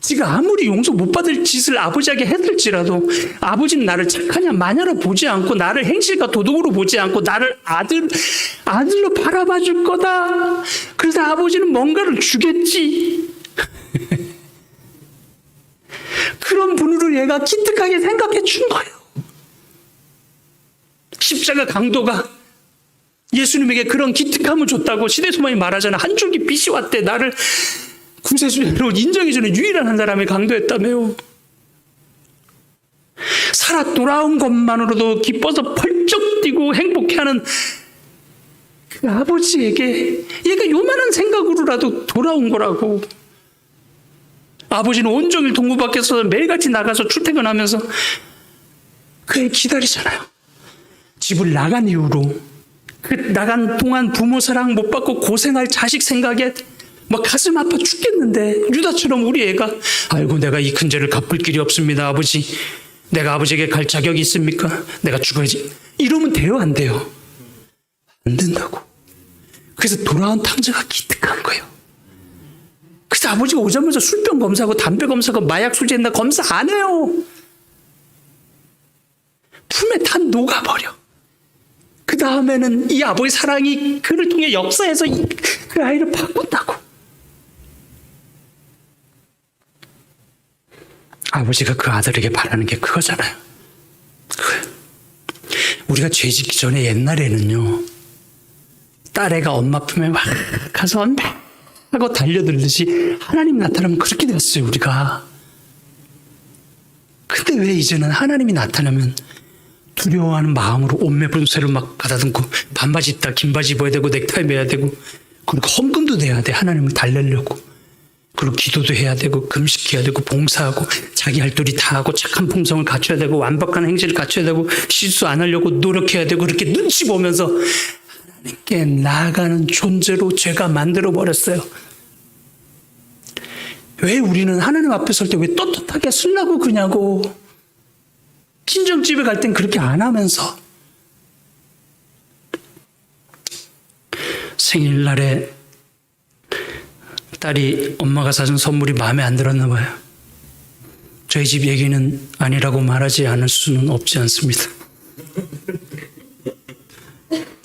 C: 지가 아무리 용서 못 받을 짓을 아버지에게 했을지라도 아버지는 나를 착하냐 마냐로 보지 않고 나를 행실과 도덕으로 보지 않고 나를 아들로 바라봐 줄 거다. 그래서 아버지는 뭔가를 주겠지. 그런 분으로 얘가 기특하게 생각해 준 거예요. 십자가 강도가 예수님에게 그런 기특함을 줬다고 시대소망이 말하잖아. 한 줄기 빛이 왔대. 나를 구세주로 인정해주는 유일한 한 사람이 강도였다며요. 살아 돌아온 것만으로도 기뻐서 펄쩍 뛰고 행복해하는 그 아버지에게 얘가 요만한 생각으로라도 돌아온 거라고. 아버지는 온종일 동무 밖에서 매일같이 나가서 출퇴근하면서 그 애 기다리잖아요. 집을 나간 이후로 그 나간 동안 부모 사랑 못 받고 고생할 자식 생각에 막 가슴 아파 죽겠는데 유다처럼 우리 애가 아이고 내가 이 큰죄를 갚을 길이 없습니다 아버지. 내가 아버지에게 갈 자격이 있습니까? 내가 죽어야지. 이러면 돼요 안 돼요? 안 된다고. 그래서 돌아온 탕자가 기특한 거예요. 그래서 아버지가 오자마자 술병 검사하고 담배 검사하고 마약 수지했나 검사 안 해요. 품에 다 녹아버려. 그 다음에는 이 아버지 사랑이 그를 통해 역사해서 그 아이를 바꾼다고. 아버지가 그 아들에게 바라는 게 그거잖아요. 우리가 죄 짓기 전에 옛날에는요, 딸애가 엄마 품에 막 가서 막 하고 달려들듯이 하나님 나타나면 그렇게 됐어요, 우리가. 근데 왜 이제는 하나님이 나타나면 두려워하는 마음으로 옷매분새를 막 가다듬고 반바지 입다 긴 바지 입어야 되고 넥타이 매야 되고 그리고 헌금도 내야 돼. 하나님을 달래려고. 그리고 기도도 해야 되고 금식해야 되고 봉사하고 자기 할 도리 다 하고 착한 품성을 갖춰야 되고 완벽한 행실을 갖춰야 되고 실수 안 하려고 노력해야 되고 그렇게 눈치 보면서 하나님께 나아가는 존재로 죄가 만들어버렸어요. 왜 우리는 하나님 앞에 설 때 왜 떳떳하게 쓰려고 그러냐고. 친정집에 갈 땐 그렇게 안 하면서 생일날에 딸이 엄마가 사준 선물이 마음에 안 들었나 봐요. 저희 집 얘기는 아니라고 말하지 않을 수는 없지 않습니다.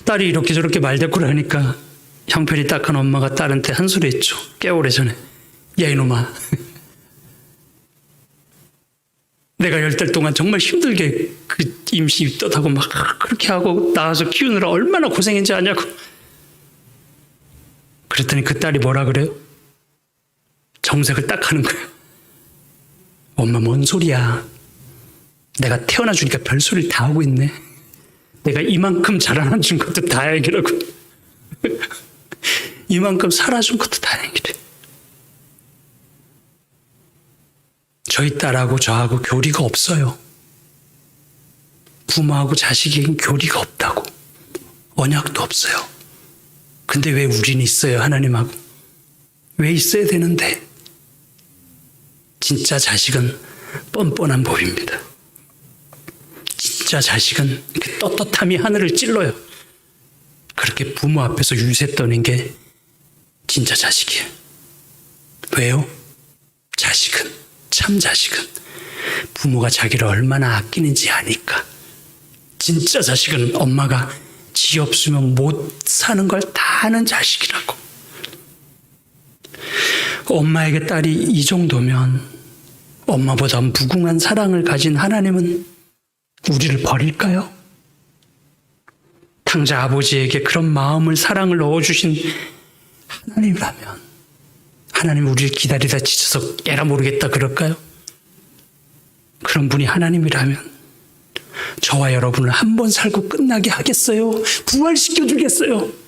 C: 딸이 이렇게 저렇게 말대꾸를 하니까 형편이 딱한 엄마가 딸한테 한 소리 했죠. 꽤 오래전에. 야 이놈아, 내가 10달 동안 정말 힘들게 그 임시 입덧하고 막 그렇게 하고 나와서 키우느라 얼마나 고생했는지 아냐고. 그랬더니 그 딸이 뭐라 그래요? 정색을 딱 하는 거예요. 엄마 뭔 소리야. 내가 태어나 주니까 별소리를 다 하고 있네. 내가 이만큼 자라난 준 것도 다행이라고. 이만큼 살아준 것도 다행이래. 저희 딸하고 저하고 교리가 없어요. 부모하고 자식에겐 교리가 없다고. 언약도 없어요. 근데 왜 우리는 있어요, 하나님하고? 왜 있어야 되는데? 진짜 자식은 뻔뻔한 법입니다. 진짜 자식은 이렇게 떳떳함이 하늘을 찔러요. 그렇게 부모 앞에서 유세 떠는 게 진짜 자식이에요. 왜요? 자식은, 참 자식은 부모가 자기를 얼마나 아끼는지 아니까. 진짜 자식은 엄마가 지 없으면 못 사는 걸 다 아는 자식이라고. 엄마에게 딸이 이 정도면 엄마보다 무궁한 사랑을 가진 하나님은 우리를 버릴까요? 탕자 아버지에게 그런 마음을, 사랑을 넣어주신 하나님이라면 하나님 우리를 기다리다 지쳐서 깨라 모르겠다 그럴까요? 그런 분이 하나님이라면 저와 여러분을 한 번 살고 끝나게 하겠어요? 부활시켜 주겠어요?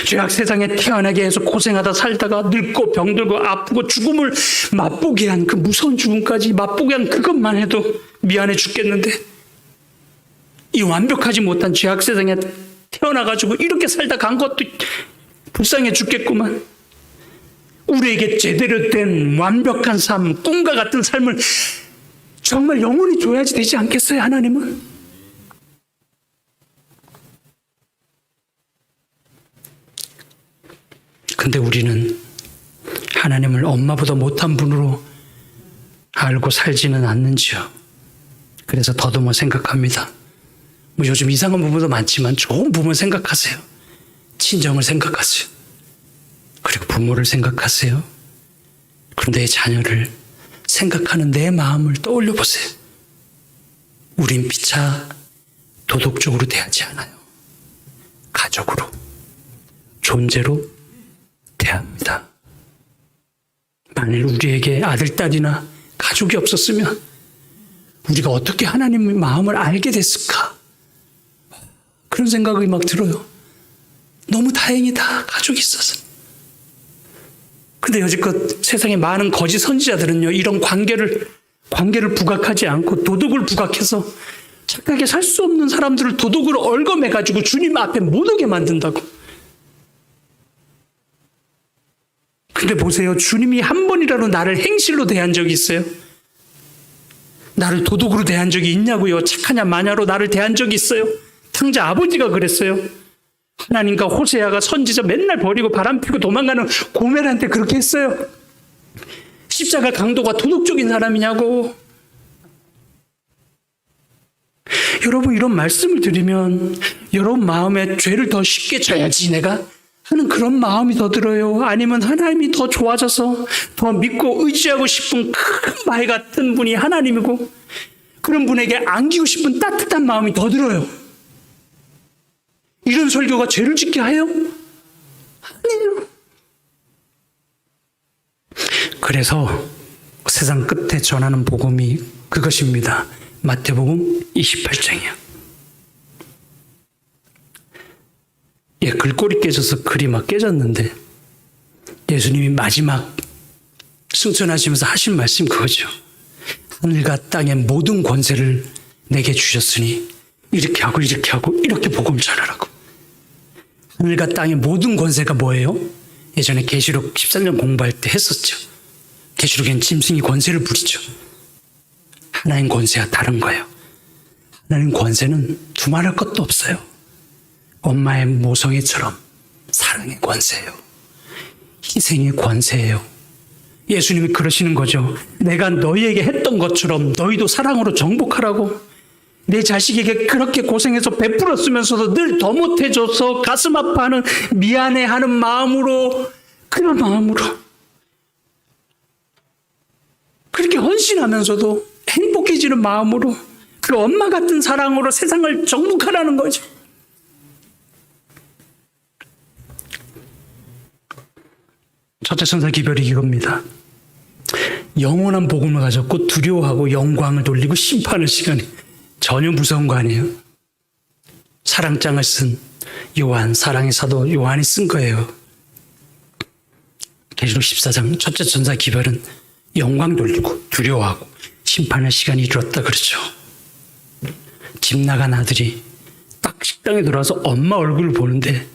C: 죄악 세상에 태어나게 해서 고생하다 살다가 늙고 병들고 아프고 죽음을 맛보게 한 그 무서운 죽음까지 맛보게 한 그것만 해도 미안해 죽겠는데, 이 완벽하지 못한 죄악 세상에 태어나가지고 이렇게 살다 간 것도 불쌍해 죽겠구만. 우리에게 제대로 된 완벽한 삶, 꿈과 같은 삶을 정말 영원히 줘야지 되지 않겠어요, 하나님은? 근데 우리는 하나님을 엄마보다 못한 분으로 알고 살지는 않는지요. 그래서 더듬어 생각합니다. 뭐 요즘 이상한 부모도 많지만 좋은 부모 생각하세요. 친정을 생각하세요. 그리고 부모를 생각하세요. 그런데 자녀를 생각하는 내 마음을 떠올려 보세요. 우린 피차 도덕적으로 대하지 않아요. 가족으로, 존재로 대합니다. 만일 우리에게 아들, 딸이나 가족이 없었으면 우리가 어떻게 하나님의 마음을 알게 됐을까? 그런 생각이 막 들어요. 너무 다행이다, 가족이 있어서. 근데 여지껏 세상에 많은 거짓 선지자들은요, 이런 관계를 부각하지 않고 도덕을 부각해서 착하게 살 수 없는 사람들을 도덕으로 얽어매가지고 주님 앞에 못 오게 만든다고. 근데 보세요. 주님이 한 번이라도 나를 행실로 대한 적이 있어요? 나를 도덕으로 대한 적이 있냐고요? 착하냐 마냐로 나를 대한 적이 있어요? 탕자 아버지가 그랬어요. 하나님과 호세아가 선지자 맨날 버리고 바람피고 도망가는 고멜한테 그렇게 했어요. 십자가 강도가 도덕적인 사람이냐고. 여러분, 이런 말씀을 드리면 여러분 마음에 죄를 더 쉽게 져야지 내가 하는 그런 마음이 더 들어요? 아니면 하나님이 더 좋아져서 더 믿고 의지하고 싶은 큰 말 같은 분이 하나님이고 그런 분에게 안기고 싶은 따뜻한 마음이 더 들어요? 이런 설교가 죄를 짓게 해요? 아니에요. 그래서 세상 끝에 전하는 복음이 그것입니다. 마태복음 28장이요. 글꼴이 깨져서 글이 막 깨졌는데 예수님이 마지막 승천하시면서 하신 말씀 그거죠. 하늘과 땅의 모든 권세를 내게 주셨으니 이렇게 하고 이렇게 하고 이렇게 복음 전하라고. 하늘과 땅의 모든 권세가 뭐예요? 예전에 계시록 13년 공부할 때 했었죠. 계시록엔 짐승이 권세를 부리죠. 하나님 권세와 다른 거예요. 하나님 권세는 두말할 것도 없어요. 엄마의 모성애처럼 사랑의 권세예요. 희생의 권세예요. 예수님이 그러시는 거죠. 내가 너희에게 했던 것처럼 너희도 사랑으로 정복하라고. 내 자식에게 그렇게 고생해서 베풀었으면서도 늘 더 못해줘서 가슴 아파하는 미안해하는 마음으로, 그런 마음으로 그렇게 헌신하면서도 행복해지는 마음으로 그 엄마 같은 사랑으로 세상을 정복하라는 거죠. 첫째 천사 기별이 이겁니다. 영원한 복음을 가졌고 두려워하고 영광을 돌리고 심판의 시간이 전혀 무서운 거 아니에요. 사랑장을 쓴 요한, 사랑의 사도 요한이 쓴 거예요. 계시록 14장 첫째 천사 기별은 영광 돌리고 두려워하고 심판의 시간이 이르렀다 그러죠. 집 나간 아들이 딱 식당에 들어와서 엄마 얼굴을 보는데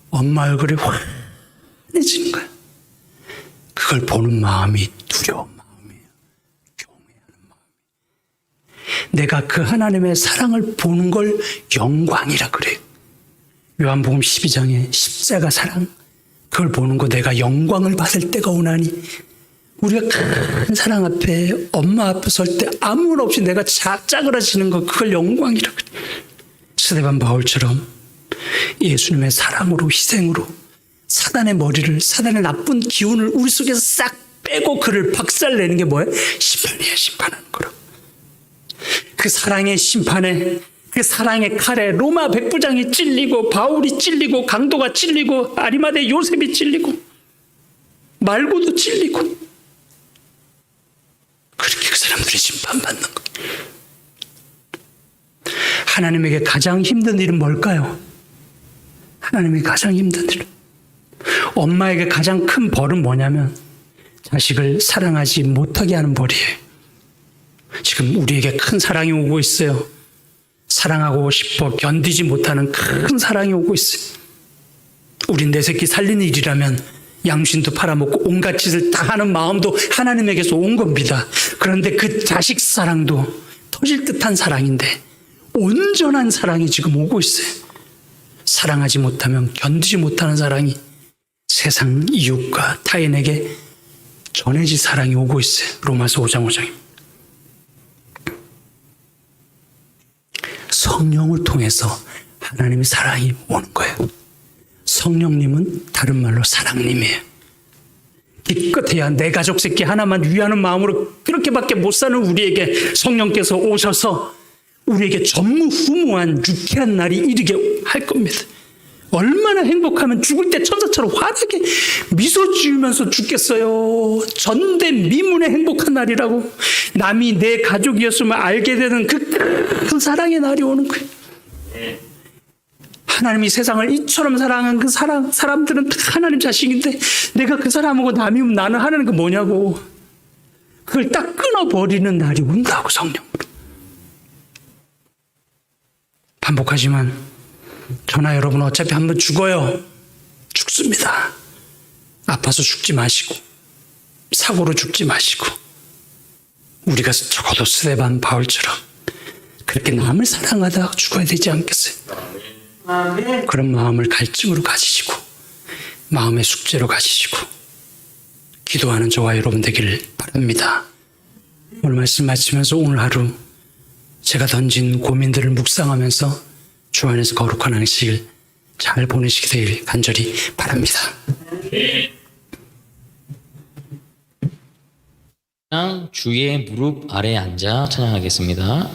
C: 엄마 얼굴이 환해지는 거야. 그걸 보는 마음이 두려운 마음이에요. 경외하는 마음이에요. 내가 그 하나님의 사랑을 보는 걸 영광이라 그래요. 요한복음 12장에 십자가 사랑, 그걸 보는 거 내가 영광을 받을 때가 오나니, 우리가 큰 사랑 앞에 엄마 앞에 설 때 아무 말 없이 내가 짜그라지는 거, 그걸 영광이라 그래요. 스데반 바울처럼 예수님의 사랑으로, 희생으로 사단의 머리를, 사단의 나쁜 기운을 우리 속에서 싹 빼고 그를 박살내는 게 뭐예요? 심판이에요. 심판하는 거로. 그 사랑의 심판에, 그 사랑의 칼에 로마 백부장이 찔리고 바울이 찔리고 강도가 찔리고 아리마대 요셉이 찔리고 말고도 찔리고, 그렇게 그 사람들이 심판받는 거예요. 하나님에게 가장 힘든 일은 뭘까요? 하나님에게 가장 힘든 일은, 엄마에게 가장 큰 벌은 뭐냐면 자식을 사랑하지 못하게 하는 벌이에요. 지금 우리에게 큰 사랑이 오고 있어요. 사랑하고 싶어 견디지 못하는 큰 사랑이 오고 있어요. 우린 내 새끼 살리는 일이라면 양심도 팔아먹고 온갖 짓을 다 하는 마음도 하나님에게서 온 겁니다. 그런데 그 자식 사랑도 터질 듯한 사랑인데 온전한 사랑이 지금 오고 있어요. 사랑하지 못하면 견디지 못하는 사랑이 세상 이웃과 타인에게 전해질 사랑이 오고 있어요. 로마서 5장 5장입니다. 성령을 통해서 하나님의 사랑이 오는 거예요. 성령님은 다른 말로 사랑님이에요. 기껏해야 내 가족 새끼 하나만 위하는 마음으로 그렇게밖에 못 사는 우리에게 성령께서 오셔서 우리에게 전무후무한 유쾌한 날이 이르게 할 겁니다. 얼마나 행복하면 죽을 때 천사처럼 환하게 미소 지으면서 죽겠어요. 전대미문의 행복한 날이라고. 남이 내 가족이었으면 알게 되는 그 사랑의 날이 오는 거예요. 하나님이 세상을 이처럼 사랑한 그 사람들은 다 하나님 자식인데 내가 그 사람하고 남이면 나는 하는 게 뭐냐고. 그걸 딱 끊어버리는 날이 온다고, 성령으로. 반복하지만 저나 여러분 어차피 한번 죽어요. 죽습니다. 아파서 죽지 마시고 사고로 죽지 마시고 우리가 적어도 스데반 바울처럼 그렇게 남을 사랑하다 죽어야 되지 않겠어요? 그런 마음을 갈증으로 가지시고 마음의 숙제로 가지시고 기도하는 저와 여러분 되기를 바랍니다. 오늘 말씀 마치면서 오늘 하루 제가 던진 고민들을 묵상하면서 주 안에서 거룩한 안식일 잘 보내시게 되길 간절히 바랍니다.
B: 주의 무릎 아래 앉아 찬양하겠습니다.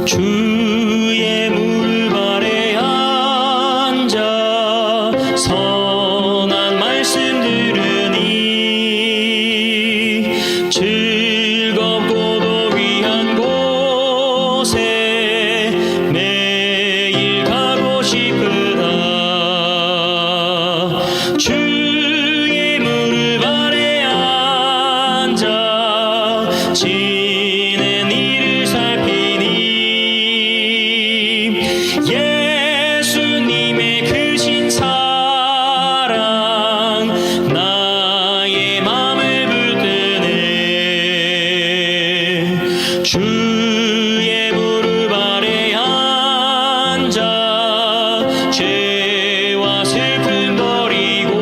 A: 주의 무릎 아래 앉아 선한 말씀 들으니 즐겁고도 귀한 곳에 매일 가고 싶으다. 주의 무릎 아래 앉아 지낸 일을 살피니 예수님의 크신 사랑 나의 맘을 주의 무릎 아래 앉아 죄와 슬픔 버리고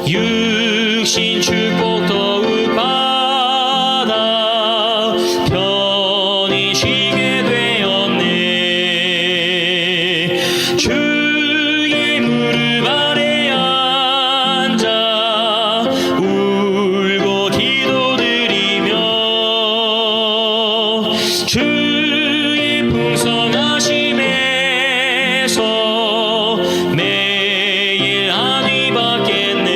A: 육신 축복 더욱 받아 편히 쉬게 되었네. 주의 무릎 아래 앉아 울고 기도드리며 주의 풍성하심에서 매일 안위 받겠네.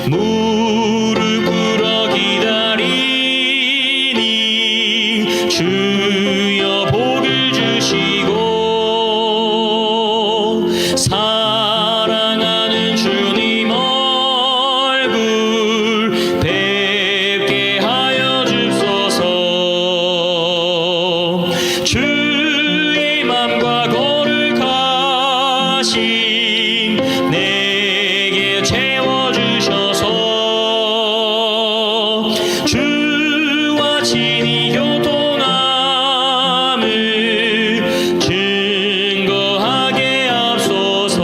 A: 무릎 꿇어 기다리니 주여 복을 주시고 사랑하는 주님 얼굴 뵙게 하여 줍소서. 주의 맘과 거룩하심 내게 채워주셔서 주와 친히 교통함을 증거하게 앞서서.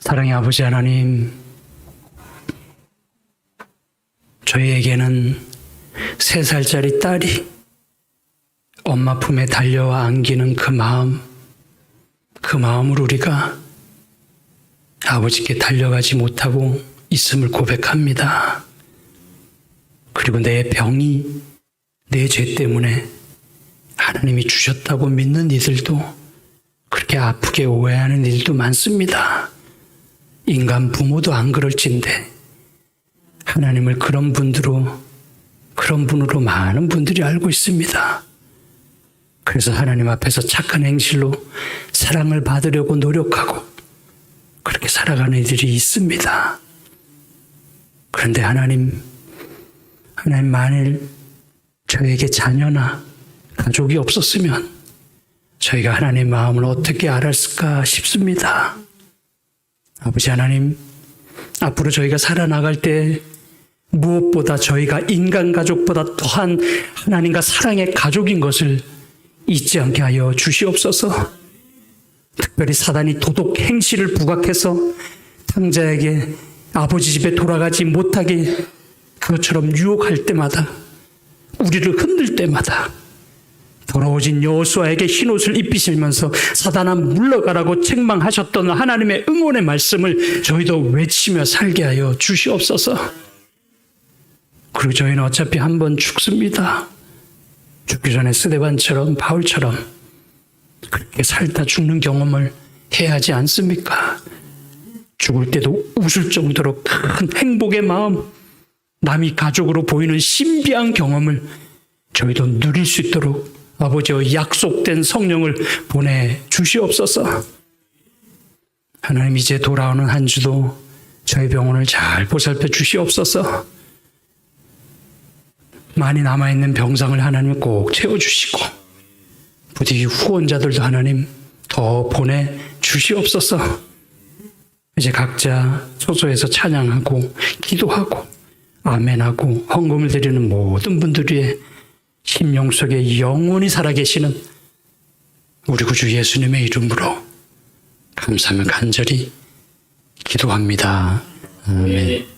C: 사랑의 아버지 하나님, 저희에게는 3살짜리 딸이 엄마 품에 달려와 안기는 그 마음을 우리가 아버지께 달려가지 못하고 있음을 고백합니다. 그리고 내 병이 내 죄 때문에 하나님이 주셨다고 믿는 이들도 그렇게 아프게 오해하는 일도 많습니다. 인간 부모도 안 그럴진데 하나님을 그런 분으로 많은 분들이 알고 있습니다. 그래서 하나님 앞에서 착한 행실로 사랑을 받으려고 노력하고 그렇게 살아가는 이들이 있습니다. 그런데 하나님 만일 저에게 자녀나 가족이 없었으면 저희가 하나님의 마음을 어떻게 알았을까 싶습니다. 아버지 하나님, 앞으로 저희가 살아나갈 때 무엇보다 저희가 인간 가족보다 더한 하나님과 사랑의 가족인 것을 잊지 않게 하여 주시옵소서. 특별히 사단이 도덕 행실을 부각해서 탕자에게 아버지 집에 돌아가지 못하게 그것처럼 유혹할 때마다, 우리를 흔들 때마다 더러워진 여호수아에게 흰옷을 입히시면서 사단아 물러가라고 책망하셨던 하나님의 응원의 말씀을 저희도 외치며 살게 하여 주시옵소서. 그리고 저희는 어차피 한 번 죽습니다. 죽기 전에 스데반처럼 바울처럼 그렇게 살다 죽는 경험을 해야 하지 않습니까? 죽을 때도 웃을 정도로 큰 행복의 마음, 남이 가족으로 보이는 신비한 경험을 저희도 누릴 수 있도록 아버지와 약속된 성령을 보내주시옵소서. 하나님, 이제 돌아오는 한 주도 저희 병원을 잘 보살펴 주시옵소서. 많이 남아있는 병상을 하나님 꼭 채워주시고 부디 후원자들도 하나님 더 보내주시옵소서. 이제 각자 소소해서 찬양하고 기도하고 아멘하고 헌금을 드리는 모든 분들의 심령 속에 영원히 살아계시는 우리 구주 예수님의 이름으로 감사하며 간절히 기도합니다. 아멘.